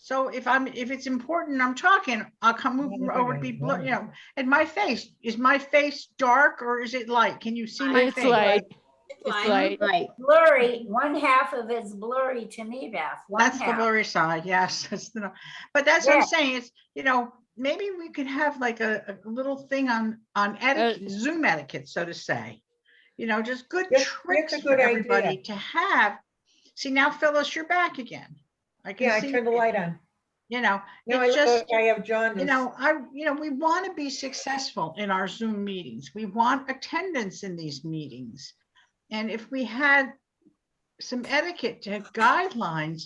So if it's important, I'm talking, I'll come move over to be blurry, and my face, is my face dark or is it light? Can you see my It's face? light. it's It's light. light. Right. Blurry, one half of it's blurry to me, Beth. One That's the half. blurry side, yes. But that's what Yeah. I'm saying, it's, maybe we could have like a little thing on etiquette, Zoom etiquette, so to say. Just good That's tricks a for good everybody idea. to have. See, now Phyllis, you're back again. I can Yeah, I see, turned the light on. it's No, I just, look, I have jaundice. we want to be successful in our Zoom meetings. We want attendance in these meetings. And if we had some etiquette to guidelines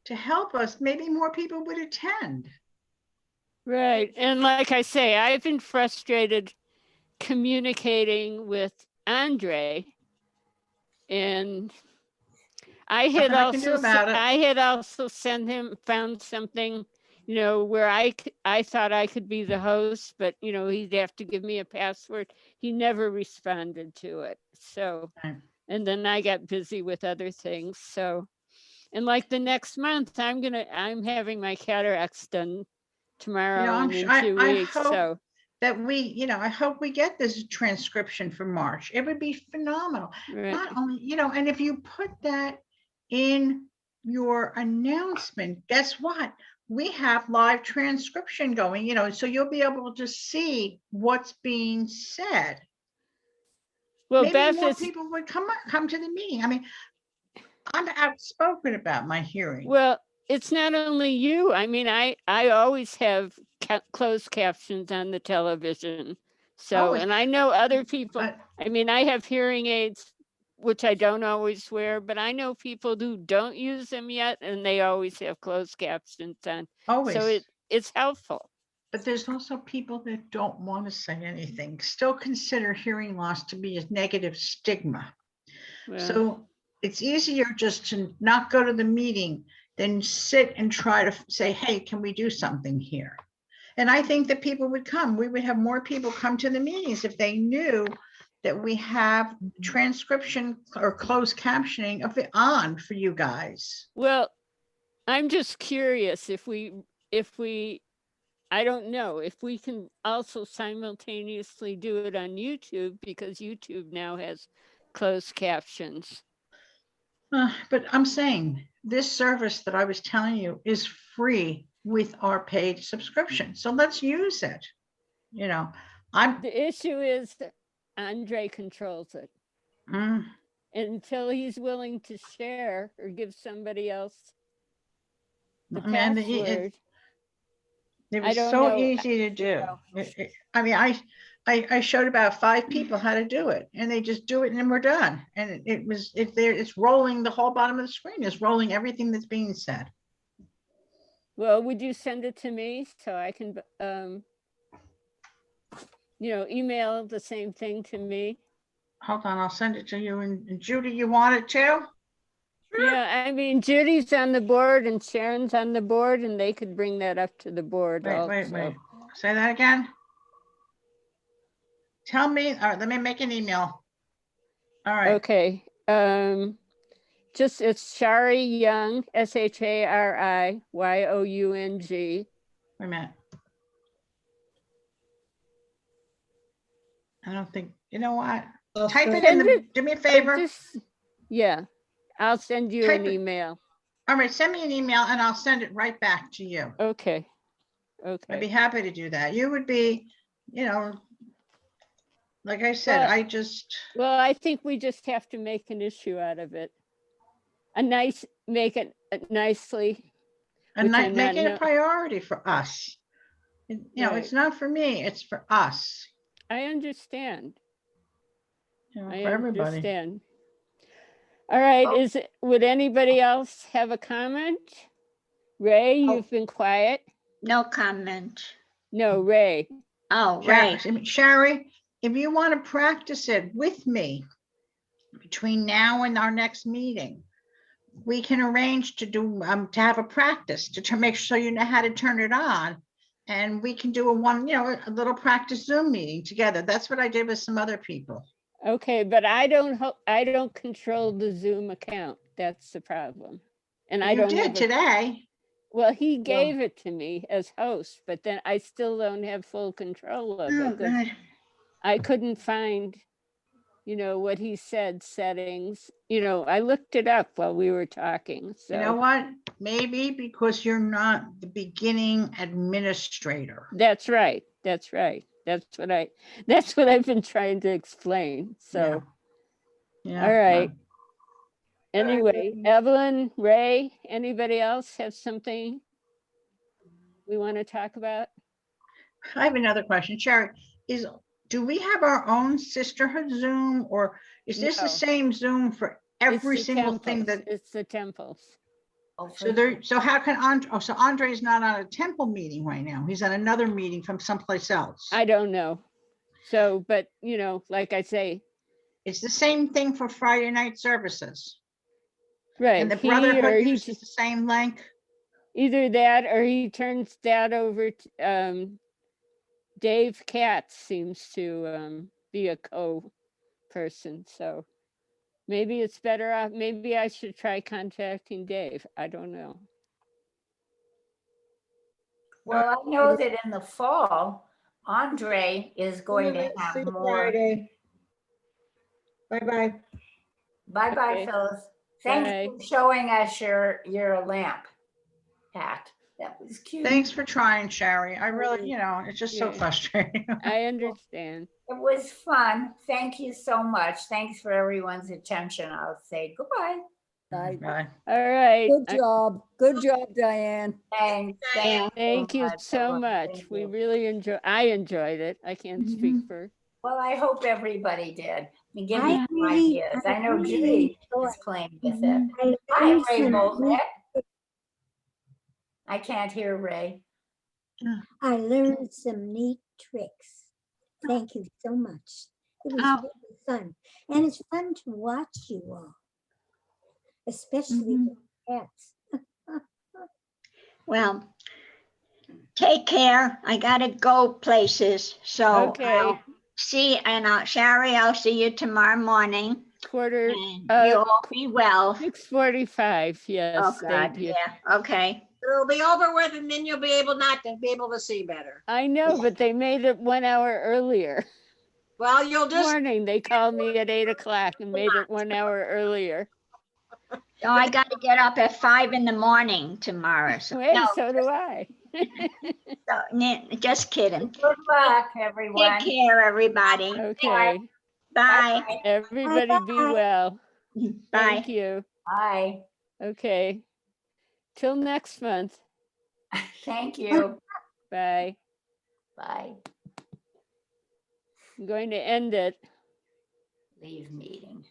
to help us, maybe more people would attend. Right. And like I say, I've been frustrated communicating with Andre. And I had Nothing I can do about it. found something, where I thought I could be the host, but he'd have to give me a password. He never responded to it. So, Right. and then I got busy with other things. So, and like the next month, I'm having my cataracts done tomorrow and in 2 weeks. hope So that I hope we get this transcription for March. It would be phenomenal. right. Not only, and if you put that in your announcement, guess what? We have live transcription going, so you'll be able to see what's being said. Well, Maybe Beth, more people would come to the meeting. I mean, I'm outspoken about my hearing. well, it's not only you. I mean, I always have closed captions on the television. So, Always. and I know other people, But I mean, I have hearing aids, which I don't always wear, but I know people who don't use them yet, and they always have closed captions on. always. So it's helpful. But there's also people that don't want to say anything, still consider hearing loss to be a negative stigma. Well, So it's easier just to not go to the meeting than sit and try to say, hey, can we do something here? And I think that people would come. We would have more people come to the meetings if they knew that we have transcription or closed captioning of it on for you guys. Well, I'm just curious if we, I don't know, if we can also simultaneously do it on YouTube, because YouTube now has closed captions. But I'm saying this service that I was telling you is free with our paid subscription. So let's use it. You know, The issue is that Andre controls it. mm, Until he's willing to share or give somebody else the man, password. it I was don't so know. easy to do. know. I mean, I showed about 5 people how to do it, and they just do it and then we're done. And it's rolling, the whole bottom of the screen is rolling everything that's being said. Well, would you send it to me so I can, email the same thing to me? Hold on, I'll send it to you. And Judy, you want it too? Yeah, I mean, Judy's on the board and Sharon's on the board, and they could bring that up to the board also. Wait. Say that again. Tell me, all right, let me make an email. All right. Okay, it's Shari Young, SHARIYOUNG. Wait a minute. I don't think, you know what? I'll Type it send in do me a favor. Yeah, I'll send you Type an it. email. All right, send me an email and I'll send it right back to you. Okay. I'd be happy to do that. You would be, like I said, Well- Well, I think we just have to make an issue out of it. Make it nicely. which I'm make not it a no- priority for us. Right. It's not for me, it's for us, I understand. for I everybody. understand. All right, Oh. would anybody else have a comment? Ray, Oh. you've been quiet. No comment. No, Ray. Oh, right. Sherry, if you want to practice it with me between now and our next meeting, we can arrange to do to have a practice to make sure you know how to turn it on, and we can do a little practice Zoom meeting together. That's what I did with some other people. Okay, but I don't control the Zoom account. That's the problem. And I You don't did have today. Well, he gave it to me as host, but then I still don't have full control of Oh, it. 'Cause God. I couldn't find, what he said settings. I looked it up while we were talking. So You know what? Maybe because you're not the beginning administrator. that's right. That's right. That's what I've been trying to explain. So, Yeah. all right. Anyway, Evelyn, Ray, anybody else have something we want to talk about? I have another question. Sherry, do we have our own Sisterhood Zoom, or is this No. the same Zoom for It's every the single thing temples. that? It's the temples. So how can Andre? So Andre's not on a temple meeting right now. He's on another meeting from someplace else. I don't know. So, but like I say, It's the same thing for Friday night services. right. And the he Brotherhood he uses the same link. either that or he turns that over to Dave Katz seems to be a person. So maybe it's better off. Maybe I should try contacting Dave. I don't know. Well, I know that in the fall, Andre is going to See have you more. Friday. Bye-bye. Bye-bye, Okay. Phyllis. Thank Bye. you for showing us your lamp, Pat. That was cute. Thanks for trying, Sherry. I really, it's just so Yeah. frustrating. I understand. It was fun. Thank you so much. Thanks for everyone's attention. I'll say goodbye. Bye. Bye. Good All right. job. Good job, Diane. Thanks. Thank you so Phyllis. much. Thank We you. really I enjoyed it. I can't speak for. Well, I hope everybody did. And give I me some really- ideas. I I know really Judy enjoy- is playing with it. I Hi, learned Ray some Boltnick. neat- I can't hear Ray. I learned some neat tricks. Thank you so much. It was Oh. really fun. And it's fun to watch you all, especially the cats. Well, take care. I gotta go places. So Okay. See, and Sherry, I'll see you tomorrow morning. Quarter, And you all be well. 6:45, yes, Oh, thank God, you. yeah, okay. It'll be over with and then you'll be able not to be able to see better. I know, but they made it 1 hour earlier. Well, you'll just, Morning, they called me at 8 o'clock and made it 1 hour earlier. So I got to get up at 5 in the morning tomorrow. So, Hey, no, so do I. just kidding. Good luck, Take everyone. care, everybody. Okay, Bye. everybody be Bye-bye. well. Bye. Thank you. Bye. Okay. Till next month. Thank you. Bye. Bye. I'm going to end it. Leave meeting.